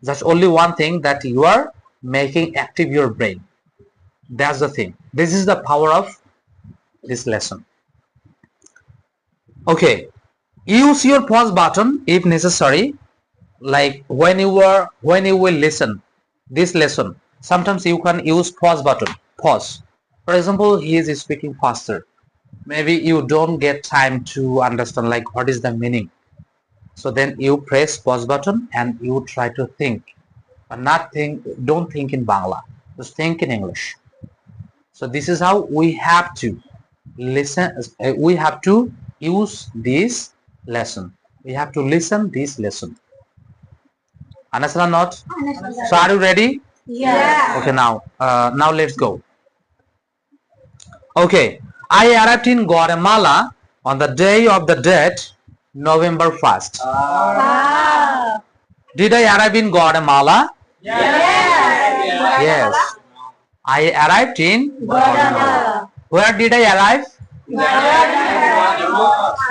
Just only one thing, that you are making active your brain. That's the thing. This is the power of this lesson. Okay, use your pause button if necessary. Like when you will listen this lesson, sometimes you can use pause button. Pause. For example, he is speaking faster. Maybe you don't get time to understand like what is the meaning. So then you press pause button and you try to think. But not think. Don't think in Bangla. Just think in English. So this is how we have to listen. We have to use this lesson. We have to listen this lesson. Understand or not? So are you ready? Yeah. Okay, now let's go. Okay, I arrived in Guatemala on the day of the date November 1st. Wow. Did I arrive in Guatemala? Yes. Yes. I arrived in Guatemala. Where did I arrive?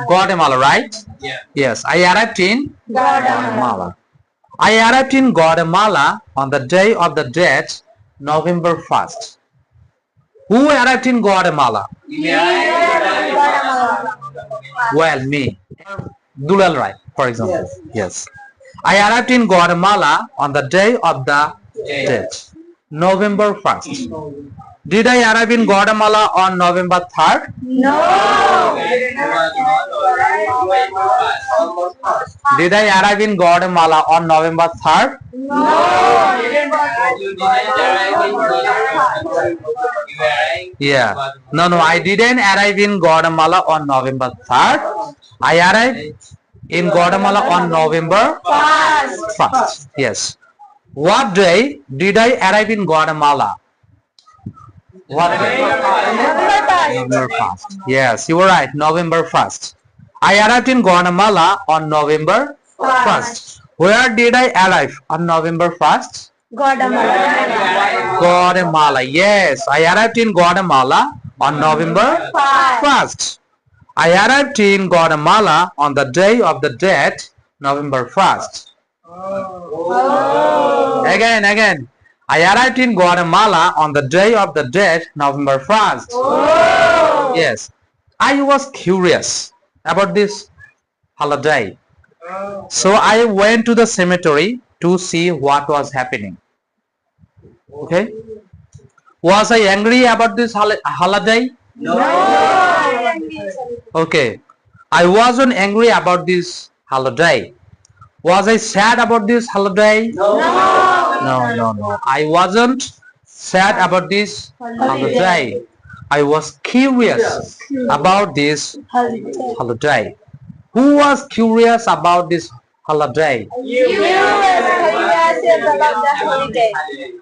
Guatemala, right? Yeah. Yes, I arrived in Guatemala. Guatemala. I arrived in Guatemala on the day of the date November 1st. Who arrived in Guatemala? Well, me. Dulal Rai, for example. Yes. I arrived in Guatemala on the day of the date November 1st. Did I arrive in Guatemala on November 3rd? No. Did I arrive in Guatemala on November 3rd? Yeah. No, I didn't arrive in Guatemala on November 3rd. I arrived in Guatemala on November 1st. Yes. What day did I arrive in Guatemala? What day? November 1st. Yes, you were right. November 1st. I arrived in Guatemala on November 1st. Where did I arrive on November 1st? Guatemala. Yes, I arrived in Guatemala on November 1st. I arrived in Guatemala on the day of the date November 1st. Again. I arrived in Guatemala on the day of the date November 1st. Yes. I was curious about this holiday. So I went to the cemetery to see what was happening. Okay. Was I angry about this holiday? Okay. I wasn't angry about this holiday. Was I sad about this holiday? No. I wasn't sad about this holiday. I was curious about this holiday. Who was curious about this holiday?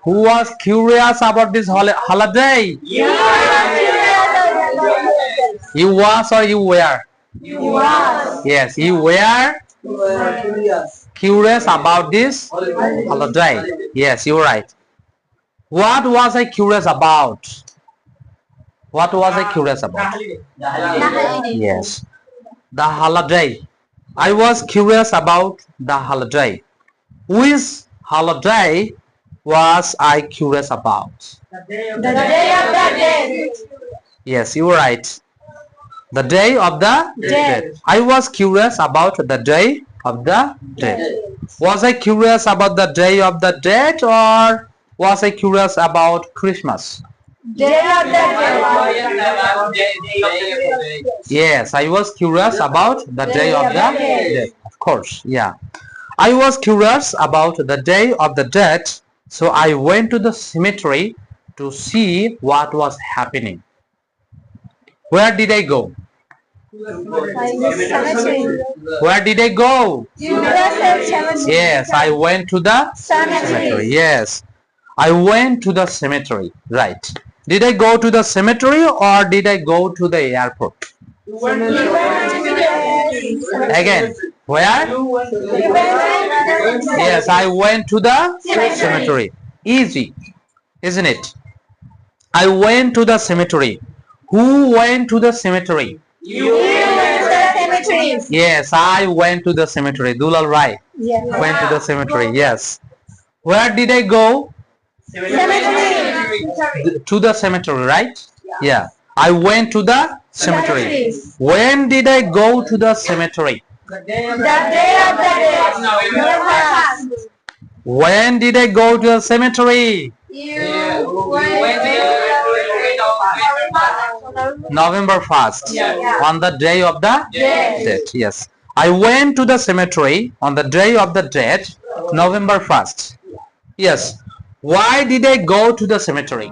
Who was curious about this holiday? You was or you were? Yes, you were curious about this holiday. Yes, you're right. What was I curious about? What was I curious about? Yes, the holiday. I was curious about the holiday. Which holiday was I curious about? The day of the dead. Yes, you were right. The day of the dead. I was curious about the day of the dead. Was I curious about the day of the dead, or was I curious about Christmas? Day of the dead. Yes, I was curious about the day of the dead. Of course, yeah. I was curious about the day of the dead, so I went to the cemetery to see what was happening. Where did I go? Where did I go? Yes, I went to the cemetery. Yes, I went to the cemetery. Right. Did I go to the cemetery or did I go to the airport? Again, where? Yes, I went to the cemetery. Easy, isn't it? I went to the cemetery. Who went to the cemetery? You went to the cemetery. Yes, I went to the cemetery. Dulal Rai Yes. went to the cemetery. Yes. Where did I go? Cemetery. To the cemetery, right? Yeah. I went to the cemetery. Cemetery. When did I go to the cemetery? The day of the dead. November 1st. When did I go to the cemetery? You went November 1st. Yeah. On the day of the Dead. dead. Yes. I went to the cemetery on the day of the dead, November 1st. Yes. Why did I go to the cemetery?